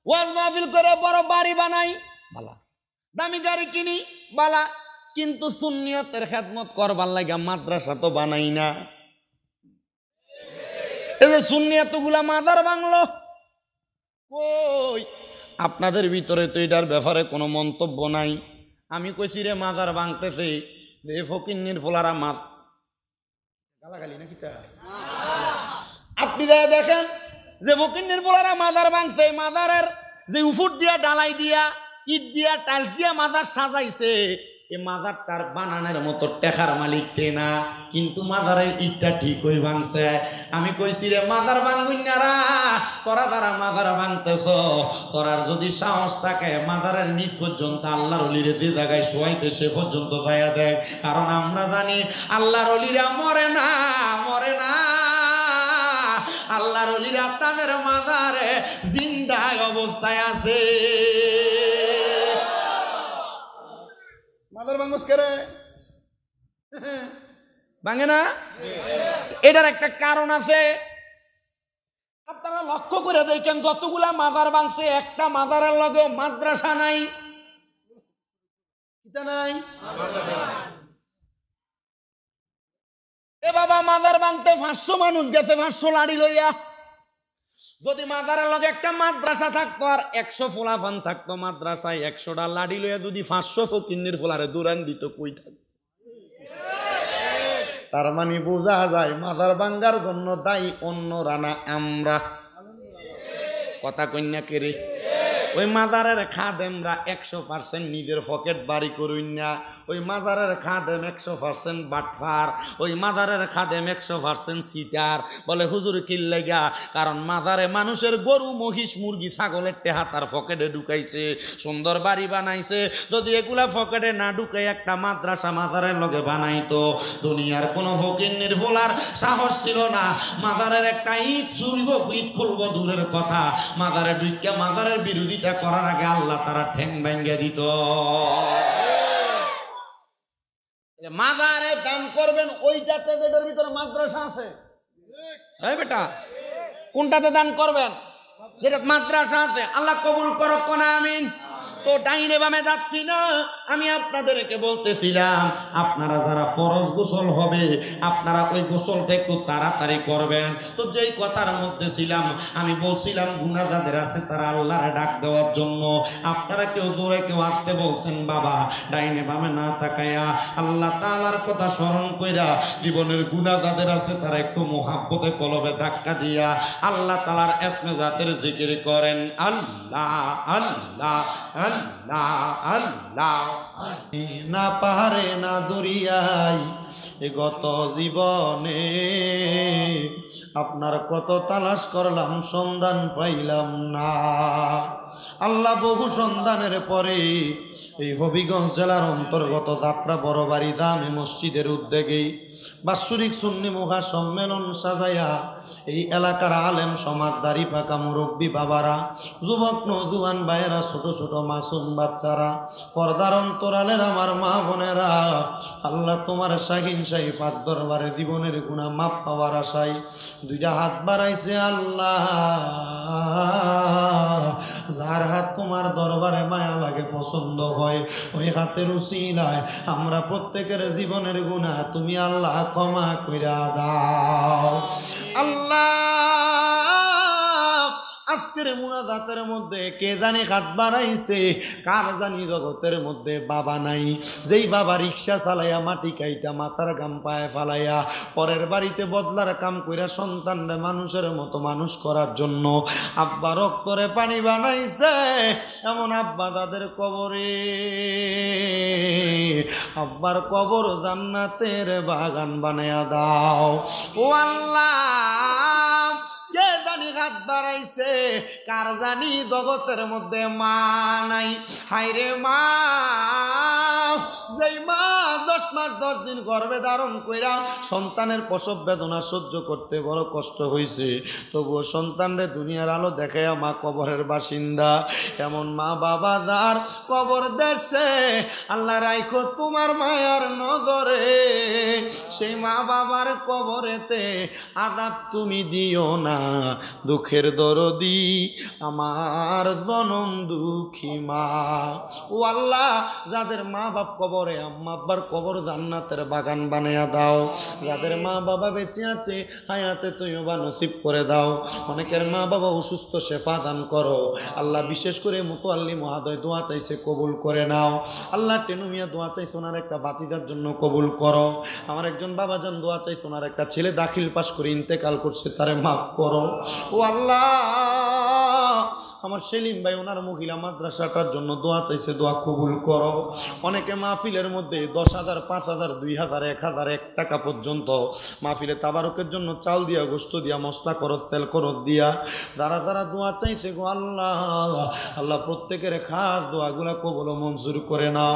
Speaker 1: ওয়াজ মাহফিল করে বড় বাড়ি বানাই বালা, দামি গাড়ি কিনি বালা, কিন্তু সুন্নিয়তের খেদমত করবার লাগে মাদ্রাসা তো বানাই না। এই যে সুন্নিয়ত গুলা মাদার বাংলো কই, আপনাদের ভিতরে তো এটার ব্যাপারে কোনো মন্তব্য নাই। আমি কইছি রে মাজার ভাঙতেছে, যে ফকিন্নির ফোলারা মাছ গালাগালি নাকি তা আপনি দেখেন যে ফকিন্নির ফোলারা মাজার ভাঙছে, মাজারের যে উফুট দিয়া ডালাই দিয়া ইট দিয়া টাইলস দিয়া মাজার সাজাইছে, এ মাজারটার বানানোর মতো টেকার মালিক না, কিন্তু মাজারের ইটটা ঠিক হয়ে ভাঙছে। আমি কইছি রে মাজার ভাঙুইনারা, তোরা যারা মাজার ভাঙতেছ, তোরার যদি সাহস থাকে মাজারের নিচ পর্যন্ত আল্লাহর অলিরে যে জায়গায় শোয়াইছে সে পর্যন্ত যাইয়া দেখ। কারণ আমরা জানি আল্লাহর অলিরা মরে না, মরে না। আল্লাহর অলিরা তাদের মাজারে জিন্দায় অবস্থায় আছে। মাদার ভাঙ্গস করে ভাঙে না, এটার একটা কারণ আছে। আপনারা লক্ষ্য করে দেখেন যতগুলা মাজার ভাঙছে, একটা মাজারের লগে মাদ্রাসা নাই, নাই। এ বাবা মাজার ভাঙতে 500 মানুষ গেছে, 500 লাড়ি লইয়া। যদি মাজারের লগে একটা মাদ্রাসা থাকতো আর 100 ফোলাফান থাকতো মাদ্রাসায়, 100টা লাড়ি লইয়া যদি 500 ফকিন্নির ফোলারে দৌড়ান দিত, কই থাকতো? তার মানে বোঝা যায় মাজার ভাঙ্গার জন্য দায়ী অন্যরা না আমরা। কথা কন্যা কেরে ওই মাজারের খাদেমরা 100% নিজের পকেট বাড়ি করুন না। ওই মাজারের খাদেম 100% বাটফার, ওই মাজারের খাদেম 100% সিটার। বলে হুজুর কিল্লেগা? কারণ মাজারে মানুষের গরু মহিষ মুরগি ছাগলের টেহা তার পকেটে ঢুকাইছে, সুন্দর বাড়ি বানাইছে। যদি এগুলা পকেটে না ঢুকাই একটা মাদ্রাসা মাজারের লগে বানাইতো, দুনিয়ার কোনো ফকিন্নির ফোলার সাহস ছিল না মাজারের একটা ইট চুরব, ইট খুলবো দূরের কথা, মাজারে ঢুকিয়া মাজারের বিরোধিতা করার আগে আল্লাহ তারা ঠ্যাং ভাঙ্গা দিত। মাজারে দান করবেন ওইটাতে যেটার ভিতরে মাদ্রাসা আছে। এই বেটা কোনটাতে দান করবেন? যেটা মাদ্রাসা আছে। আল্লাহ কবুল করো কোন আমিন। তো ডাইনে বামে যাচ্ছি না, আমি আপনাদেরকে বলতেছিলাম আপনারা যারা ফরজ গোসল হবে আপনারা ওই গোসলটা একটু তাড়াতাড়ি করবেন। তো যেই কথার মধ্যে ছিলাম আমি বলছিলাম গুনাহ যাদের আছে তারা আল্লাহরে ডাক দেওয়ার জন্য। আপনারা কেউ জোরে কেউ আসতে বলছেন বাবা, ডাইনে বামে না তাকায়া আল্লাহ তাআলার কথা স্মরণ কইরা জীবনের গুনাহ যাদের আছে তারা একটু মোহাব্বতে কলবে ধাক্কা দিয়া আল্লাহ তাআলার ইসমে জাতের জিকির করেন। আল্লাহ আল্লাহ আল্লাহ আল্লাহ। না পাহাড়ে না দরিয়ায় গত জীবনে আপনার কত তালাশ করলাম সন্ধান পাইলাম না। আল্লাহ বহু সন্ধানের পরে এই হবিগঞ্জ জেলার অন্তর্গত যাত্রা বড়বাড়ি জামে মসজিদের উদ্যোগে বাৎসরিক সুন্নি মুখা সম্মেলন সাজাইয়া এই এলাকার আলেম সমাজদারি পাকা মুরব্বী বাবারা, যুবক নজুয়ান ভাইয়েরা, ছোট ছোট মাসুম বাচ্চারা, পর্দার অন্তরালের আমার মা বোনেরা, আল্লাহ তোমার শাহিন শাহী পাক দরবারে জীবনের গুনাহ মাপ পাওয়ার আশায় দুইটা হাত বাড়াইছে। আল্লাহ যার হাত তোমার দরবারে মায়া লাগে পছন্দ হয়, ওই হাতের উসিলায় আমরা প্রত্যেকের জীবনের গুনাহ তুমি আল্লাহ ক্ষমা কইরা দাও। আল্লাহ আজকের মুনাজাতের মধ্যে কে জানি হাত বাড়াইছে, কার জানি জগতের মধ্যে বাবা নাই। যেই বাবা রিক্সা চালাইয়া মাটি কাইটা মাথার গাম পায়ে ফালাইয়া পরের বাড়িতে বদলার কাম কইরা সন্তানরে মানুষের মতো মানুষ করার জন্য আব্বা রক্তরে পানি বানাইছে, এমন আব্বা তাদের কবরে আব্বার কবর জান্নাতের বাগান বানায়া দাও। ও আল্লাহ কে জানি হাত বাড়াইছে, কার জানি জগতের মধ্যে মা নাই। হায়রে মা, যেই মা 10 মাস 10 দিন গর্ভে ধারণ কইরা সন্তানের প্রসব বেদনা সহ্য করতে বড় কষ্ট হয়েছে, তবুও সন্তানরে দুনিয়ার আলো দেখাইয়া মা কবরের বাসিন্দা। এমন মা বাবা যার কবর দেশে আল্লাহ রাইখো তোমার মায়ার নজরে, সেই মা বাবার কবরেতে আযাব তুমি দিও না। দুঃখের দরদি আমার জনম দুঃখী মা। ও আল্লাহ যাদের মা বাপ বাপ কবরে, আম্মা আব্বার কবর জান্নাতের বাগান বানিয়ে দাও। যাদের মা বাবা বেঁচে আছে হায়াতে তৈয়বা নসিব করে দাও। অনেকের মা বাবা অসুস্থ, শেফা দান করো আল্লাহ। বিশেষ করে মুতোয়াল্লি মহাদয় দোয়া চাইছে, কবুল করে নাও আল্লাহ। টেনু মিয়া দোয়া চাইছে, ওনার একটা বাতিজার জন্য কবুল করো। আমার একজন বাবাজান দোয়া চাইছে, ওনার একটা ছেলে দাখিল পাশ করে ইন্তেকাল করছে, তারে মাফ করো ও আল্লাহ। আমার সেলিম ভাই ওনার মহিলা মাদ্রাসাটার জন্য দোয়া চাইছে, দোয়া কবুল করো। অনেকে মাহফিলের মধ্যে 10,000, 5,000, 2,000, 1,000, 1 টাকা পর্যন্ত মাহফিলে তাবারকের জন্য চাল দিয়া, গোস্ত দিয়া, মশলা খরচ, তেল খরচ দিয়া যারা যারা দোয়া চাইছে গো আল্লাহ, আল্লাহ প্রত্যেকের খাস দোয়াগুলা কবুল মঞ্জুর করে নাও।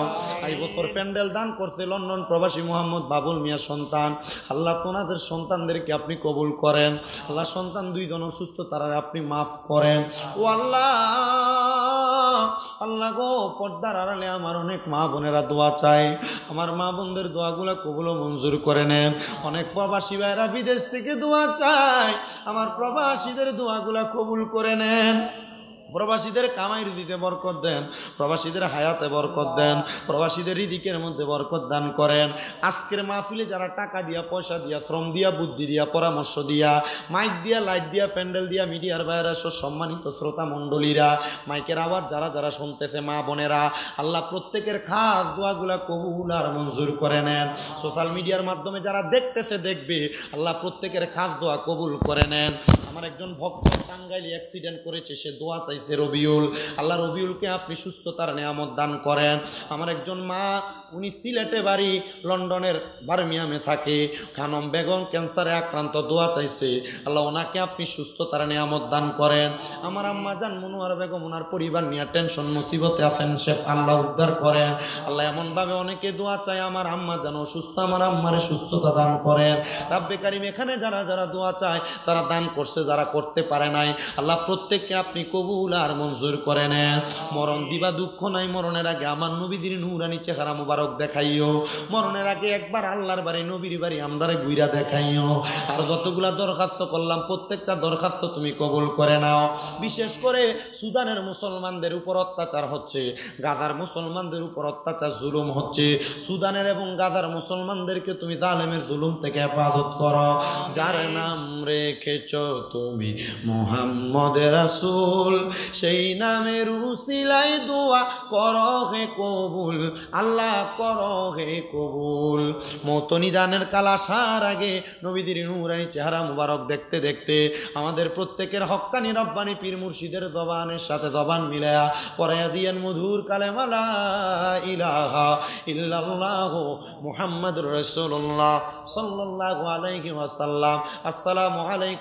Speaker 1: এই বছর প্যান্ডেল দান করছে লন্ডন প্রবাসী মোহাম্মদ বাবুল মিয়া সন্তান, আল্লাহ তোনাদের সন্তানদেরকে আপনি কবুল করেন আল্লাহ। সন্তান 2 জন অসুস্থ, তারা আপনি মাফ করেন ও আল্লাহ। আল্লাহ গো, পর্দার আড়ালে আমার অনেক মা বোনেরা দোয়া চায়, আমার মা বোনদের দোয়াগুলা কবুল মঞ্জুর করে নেন। অনেক প্রবাসী ভাইরা বিদেশ থেকে দোয়া চায়, আমার প্রবাসীদের দোয়াগুলা কবুল করে নেন। প্রবাসীদের কামাই রিজিকে বরকত দেন, প্রবাসীদের হায়াতে বরকত দেন, প্রবাসীদের রিজিকের মধ্যে বরকত দান করেন। আজকের মাহফিলে যারা টাকা দিয়া, পয়সা দিয়া, শ্রম দিয়া, বুদ্ধি দিয়া, পরামর্শ দিয়া, মাইক দিয়া, লাইট দিয়া, প্যান্ডেল দিয়া, মিডিয়ার বাইরে সম্মানিত শ্রোতা মণ্ডলীরা, মাইকের আওয়াজ যারা যারা শুনতেছে, মা বোনেরা, আল্লাহ প্রত্যেকের খাস দোয়াগুলা কবুল আর মঞ্জুর করে নেন। সোশ্যাল মিডিয়ার মাধ্যমে যারা দেখতেছে, দেখবে, আল্লাহ প্রত্যেকের খাস দোয়া কবুল করে নেন। আমার একজন ভক্ত টাঙ্গাইলে অ্যাক্সিডেন্ট করেছে, সে দোয়া চাইছে রবিউল, আল্লাহ রবিউলকে আপনি সুস্থতার নিয়ামত দান করেন। আমার একজন মা, উনি সিলেটে বাড়ি, লন্ডনের বার্মিয়ামে থাকে, খানম বেগম ক্যান্সারে আক্রান্ত, দোয়া চাইছে, আল্লাহ ওনাকে আপনি সুস্থতার নিয়ামত দান করেন। আমার আম্মা জান মনোয়ার বেগম, ওনার পরিবার নিয়ে টেনশন মুসিবতে আছেন, শেফ আল্লাহ উদ্ধার করেন আল্লাহ। এমনভাবে অনেকে দোয়া চায়, আমার আম্মা যেন অসুস্থ, আমার আম্মারে সুস্থতা দান করেন রাব্বে কারিম। এখানে যারা যারা দোয়া চায়, তারা দান করছে, যারা করতে পারে নাই, আল্লাহ প্রত্যেককে আপনি কবুল আর মঞ্জুর করে নেন। মরণ দিবা দুঃখ নাই, মরণের আগে আমার নবীজির নূরানি চেহারা মুবারক দেখাইও। মরণের আগে একবার আল্লাহর বাড়ি, নবীর বাড়ি আমরারে গুইরা দেখাইও। আর যতগুলা দরখাস্ত করলাম, প্রত্যেকটা দরখাস্ত তুমি কবুল করে নাও। বিশেষ করে সুদানের মুসলমানদের উপর অত্যাচার হচ্ছে, গাজার মুসলমানদের উপর অত্যাচার, জুলুম হচ্ছে। সুদানের এবং গাজার মুসলমানদেরকে তুমি জালেমের জুলুম থেকে হেফাজত করো। যার নাম রেখেছ তুমি মুহাম্মদ রাসূল, সেই নামের উসিলায় দোয়া করো হে কবুল, আল্লাহ করো হে কবুল। মতনিদানের কাল আসার আগে নবীজির নূরানি চেহারা মুবারক দেখতে দেখতে আমাদের প্রত্যেকের হক্কানি রব্বানি পীর মুর্শিদের জবানের সাথে জবান মিলায়া পড়ায়া দিয়েন মধুর কালেমা লা ইলাহা ইল্লাল্লাহু মুহাম্মাদুর রাসূলুল্লাহ সাল্লাল্লাহু আলাইহি ওয়াসাল্লাম। আসসালামু আলাইকুম।